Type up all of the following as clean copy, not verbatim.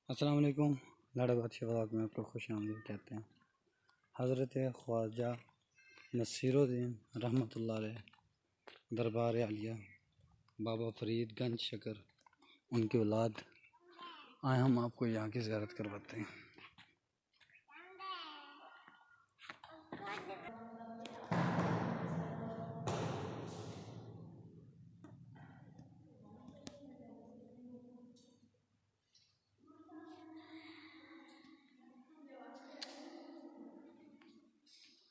अस्सलाम वालेकुम। लाड़ा बादशाह व्लॉग में आपको खुश आमदीद कहते हैं। हज़रत ख्वाजा नसीरुद्दीन रहमतुल्लाह अलैह दरबार आलिया बाबा फरीद गंज शकर उनकी औलाद आए, हम आपको यहाँ की ज़ियारत करवाते हैं।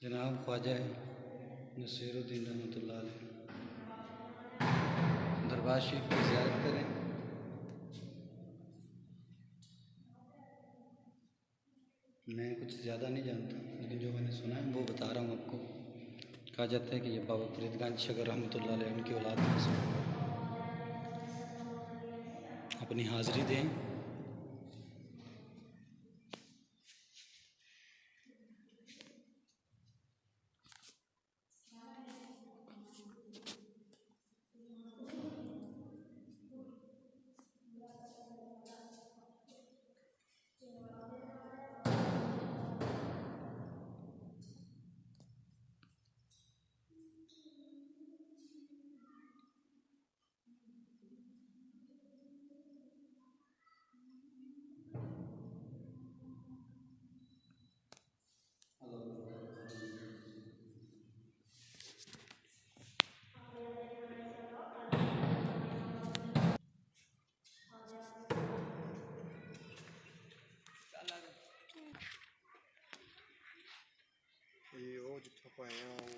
जनाब ख्वाजा नसीरुद्दीन रहमतुल्लाह अलैह दरबार शरीफ की ज़ियारत करें। मैं कुछ ज़्यादा नहीं जानता, लेकिन जो मैंने सुना है वो बता रहा हूँ आपको। कहा जाता है कि ये बाबा फरीद गंज शकर रहमतुल्लाह अलैह उनकी औलाद में से अपनी हाज़िरी दें। ਉਹ ਜਿੱਥੋਂ ਪਾਏ ਆ